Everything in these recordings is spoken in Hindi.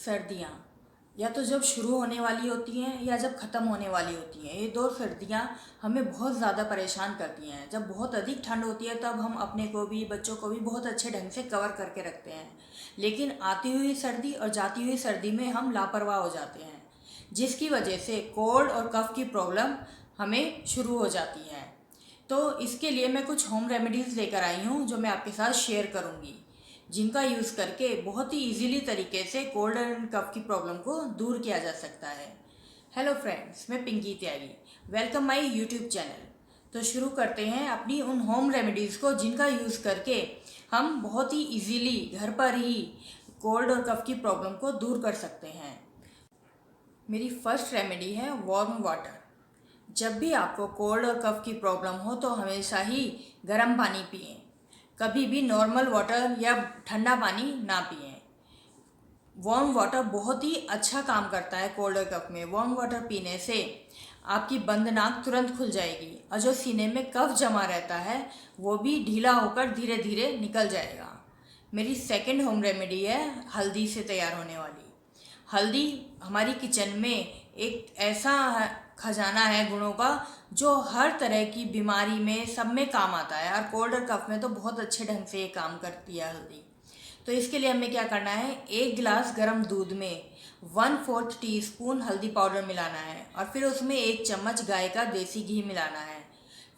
सर्दियाँ या तो जब शुरू होने वाली होती हैं या जब ख़त्म होने वाली होती हैं। ये दो सर्दियाँ हमें बहुत ज़्यादा परेशान करती हैं। जब बहुत अधिक ठंड होती है तब हम अपने को भी बच्चों को भी बहुत अच्छे ढंग से कवर करके रखते हैं, लेकिन आती हुई सर्दी और जाती हुई सर्दी में हम लापरवाह हो जाते हैं, जिसकी वजह से कोल्ड और कफ़ की प्रॉब्लम हमें शुरू हो जाती है। तो इसके लिए मैं कुछ होम रेमेडीज़ लेकर आई हूँ जो मैं आपके साथ शेयर करूँगी, जिनका यूज़ करके बहुत ही इजीली तरीके से कोल्ड एंड कफ की प्रॉब्लम को दूर किया जा सकता है। हेलो फ्रेंड्स, मैं पिंकी त्यागी, वेलकम माय यूट्यूब चैनल। तो शुरू करते हैं अपनी उन होम रेमेडीज़ को जिनका यूज़ करके हम बहुत ही इजीली घर पर ही कोल्ड और कफ की प्रॉब्लम को दूर कर सकते हैं। मेरी फर्स्ट रेमेडी है वार्म वाटर। जब भी आपको कोल्ड और कफ की प्रॉब्लम हो तो हमेशा ही गर्म पानी पिएं, कभी भी नॉर्मल वाटर या ठंडा पानी ना पिएं। वार्म वाटर बहुत ही अच्छा काम करता है कोल्ड और कफ में। वार्म वाटर पीने से आपकी बंद नाक तुरंत खुल जाएगी और जो सीने में कफ जमा रहता है वो भी ढीला होकर धीरे धीरे निकल जाएगा। मेरी सेकंड होम रेमेडी है हल्दी से तैयार होने वाली। हल्दी हमारी किचन में एक ऐसा खजाना है गुणों का जो हर तरह की बीमारी में सब में काम आता है, और कोल्ड और कफ में तो बहुत अच्छे ढंग से ये काम करती है हल्दी। तो इसके लिए हमें क्या करना है, 1 गिलास गर्म दूध में 1/4 टीस्पून हल्दी पाउडर मिलाना है और फिर उसमें 1 चम्मच गाय का देसी घी मिलाना है।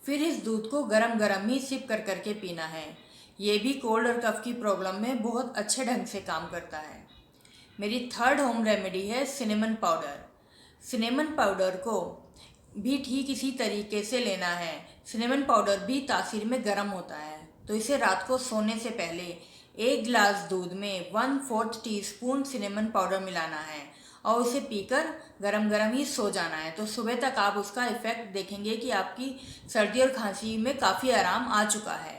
फिर इस दूध को गरम गरम ही सिप कर करके पीना है। ये भी कोल्ड और कफ की प्रॉब्लम में बहुत अच्छे ढंग से काम करता है। मेरी थर्ड होम रेमेडी है सिनेमन पाउडर। सिनेमन पाउडर को भी ठीक इसी तरीके से लेना है। सिनेमन पाउडर भी तासीर में गर्म होता है, तो इसे रात को सोने से पहले 1 गिलास दूध में 1/4 टीस्पून सिनेमन पाउडर मिलाना है और उसे पीकर गरम गरम ही सो जाना है। तो सुबह तक आप उसका इफ़ेक्ट देखेंगे कि आपकी सर्दी और खांसी में काफ़ी आराम आ चुका है।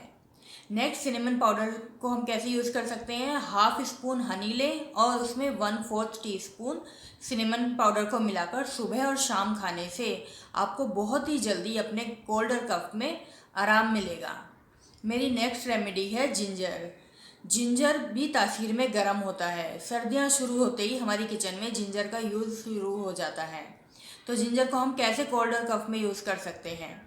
नेक्स्ट, सिनेमन पाउडर को हम कैसे यूज़ कर सकते हैं, 1/2 स्पून हनी लें और उसमें 1/4 टीस्पून सिनेमन पाउडर को मिलाकर सुबह और शाम खाने से आपको बहुत ही जल्दी अपने कोल्ड और कफ में आराम मिलेगा। मेरी नेक्स्ट रेमेडी है जिंजर। जिंजर भी तासीर में गर्म होता है। सर्दियाँ शुरू होते ही हमारी किचन में जिंजर का यूज़ शुरू हो जाता है। तो जिंजर को हम कैसे कोल्ड और कफ में यूज़ कर सकते हैं,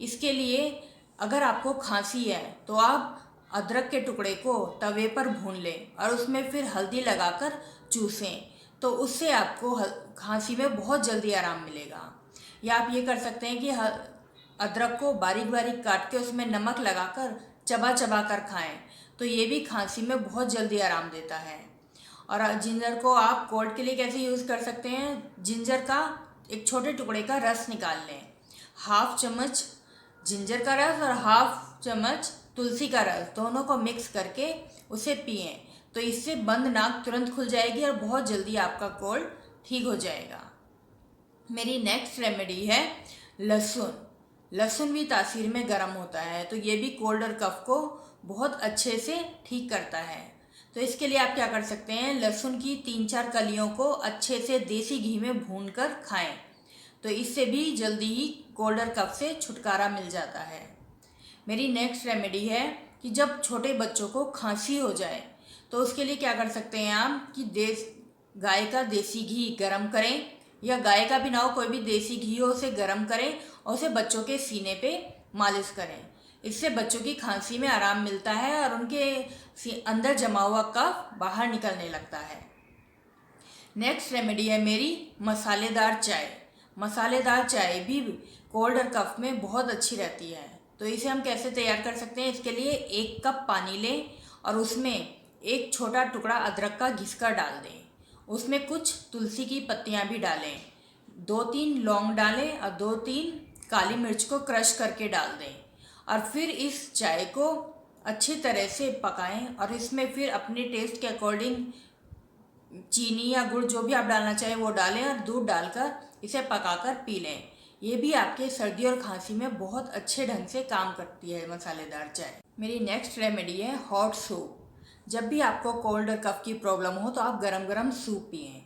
इसके लिए अगर आपको खांसी है तो आप अदरक के टुकड़े को तवे पर भून लें और उसमें फिर हल्दी लगाकर चूसें, तो उससे आपको खांसी में बहुत जल्दी आराम मिलेगा। या आप ये कर सकते हैं कि अदरक को बारीक बारीक काट के उसमें नमक लगाकर चबा चबा कर खाएं, तो ये भी खांसी में बहुत जल्दी आराम देता है। और जिंजर को आप कोल्ड के लिए कैसे यूज़ कर सकते हैं, जिंजर का एक छोटे टुकड़े का रस निकाल लें, 1/2 चम्मच जिंजर का रस और 1/2 चम्मच तुलसी का रस, दोनों को मिक्स करके उसे पिएं, तो इससे बंद नाक तुरंत खुल जाएगी और बहुत जल्दी आपका कोल्ड ठीक हो जाएगा। मेरी नेक्स्ट रेमेडी है लहसुन। लहसुन भी तासीर में गर्म होता है, तो ये भी कोल्ड और कफ को बहुत अच्छे से ठीक करता है। तो इसके लिए आप क्या कर सकते हैं, लहसुन की 3-4 कलियों को अच्छे से देसी घी में भूनकर खाएं, तो इससे भी जल्दी ही कोल्ड और कफ से छुटकारा मिल जाता है। मेरी नेक्स्ट रेमेडी है कि जब छोटे बच्चों को खांसी हो जाए तो उसके लिए क्या कर सकते हैं आप कि गाय का देसी घी गरम करें, या गाय का भी ना हो, कोई भी देसी घी हो उसे गरम करें और उसे बच्चों के सीने पे मालिश करें। इससे बच्चों की खांसी में आराम मिलता है और उनके अंदर जमा हुआ कफ बाहर निकलने लगता है। नेक्स्ट रेमेडी है मेरी मसालेदार चाय। मसालेदार चाय भी कोल्ड और कफ में बहुत अच्छी रहती है। तो इसे हम कैसे तैयार कर सकते हैं, इसके लिए 1 कप पानी लें और उसमें एक छोटा टुकड़ा अदरक का घिसकर डाल दें, उसमें कुछ तुलसी की पत्तियां भी डालें, 2-3 लौंग डालें और 2-3 काली मिर्च को क्रश करके डाल दें और फिर इस चाय को अच्छी तरह से पकाएं और इसमें फिर अपने टेस्ट के अकॉर्डिंग चीनी या गुड़ जो भी आप डालना चाहें वो डालें और दूध डालकर इसे पकाकर पी लें। ये भी आपके सर्दी और खांसी में बहुत अच्छे ढंग से काम करती है मसालेदार चाय। मेरी नेक्स्ट रेमेडी है हॉट सूप। जब भी आपको कोल्ड और कफ की प्रॉब्लम हो तो आप गरम गरम सूप पिएं।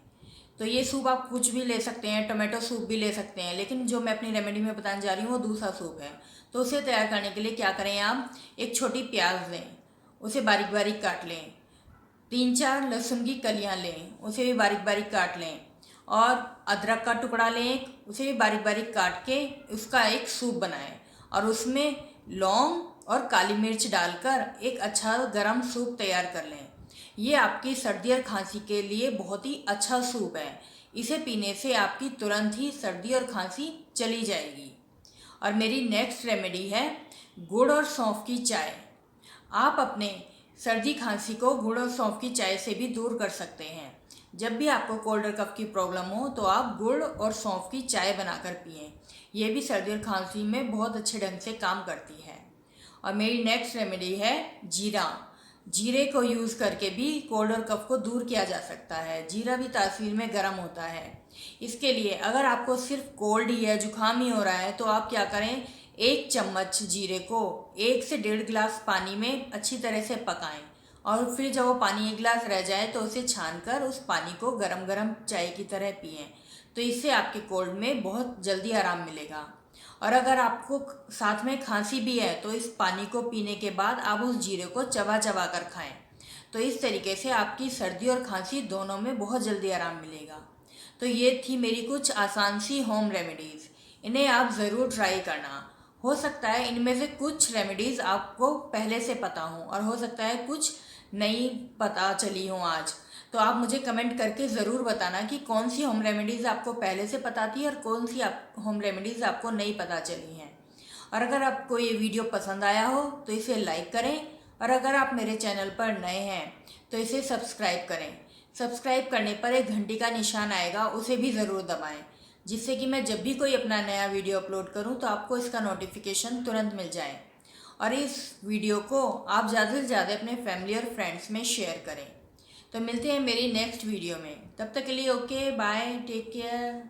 तो ये सूप आप कुछ भी ले सकते हैं, टोमेटो सूप भी ले सकते हैं, लेकिन जो मैं अपनी रेमेडी में बताने जा रही हूँ वो दूसरा सूप है। तो उसे तैयार करने के लिए क्या करें, आप एक छोटी प्याज लें, उसे बारीक बारीक काट लें, 3-4 लहसुन की कलियां लें, उसे भी बारीक बारीक काट लें। और अदरक का टुकड़ा लें, उसे भी बारीक बारीक काट के उसका एक सूप बनाएं। और उसमें लौंग और काली मिर्च डालकर एक अच्छा गरम सूप तैयार कर लें। ये आपकी सर्दी और खांसी के लिए बहुत ही अच्छा सूप है। इसे पीने से आपकी तुरंत ही सर्दी और खांसी चली जाएगी। और मेरी नेक्स्ट रेमेडी है गुड़ और सौंफ की चाय। आप अपने सर्दी खांसी को गुड़ और सौंफ की चाय से भी दूर कर सकते हैं। जब भी आपको कोल्ड और कफ की प्रॉब्लम हो तो आप गुड़ और सौंफ की चाय बनाकर पिएं। ये भी सर्दी और खांसी में बहुत अच्छे ढंग से काम करती है। और मेरी नेक्स्ट रेमेडी है जीरा। जीरे को यूज़ करके भी कोल्ड और कफ को दूर किया जा सकता है। जीरा भी तासीर में गर्म होता है। इसके लिए अगर आपको सिर्फ कोल्ड ही है, जुकाम ही हो रहा है, तो आप क्या करें, 1 चम्मच जीरे को 1 से 1.5 गिलास पानी में अच्छी तरह से पकाएं। और फिर जब वो पानी 1 गिलास रह जाए तो उसे छानकर उस पानी को गरम गरम चाय की तरह पिएं। तो इससे आपके कोल्ड में बहुत जल्दी आराम मिलेगा। और अगर आपको साथ में खांसी भी है तो इस पानी को पीने के बाद आप उस जीरे को चबा चबा कर खाएं। तो इस तरीके से आपकी सर्दी और खांसी दोनों में बहुत जल्दी आराम मिलेगा। तो ये थी मेरी कुछ आसान सी होम रेमेडीज़। इन्हें आप ज़रूर ट्राई करना। हो सकता है इनमें से कुछ रेमेडीज़ आपको पहले से पता हों और हो सकता है कुछ नई पता चली हों आज। तो आप मुझे कमेंट करके ज़रूर बताना कि कौन सी होम रेमेडीज़ आपको पहले से पता थी और कौन सी होम रेमेडीज़ आपको नहीं पता चली हैं। और अगर आपको ये वीडियो पसंद आया हो तो इसे लाइक करें। और अगर आप मेरे चैनल पर नए हैं तो इसे सब्सक्राइब करें। सब्सक्राइब करने पर एक घंटी का निशान आएगा, उसे भी ज़रूर दबाएं, जिससे कि मैं जब भी कोई अपना नया वीडियो अपलोड करूं तो आपको इसका नोटिफिकेशन तुरंत मिल जाए। और इस वीडियो को आप ज़्यादा से ज़्यादा अपने फैमिली और फ्रेंड्स में शेयर करें। तो मिलते हैं मेरी नेक्स्ट वीडियो में। तब तक के लिए ओके बाय, टेक केयर।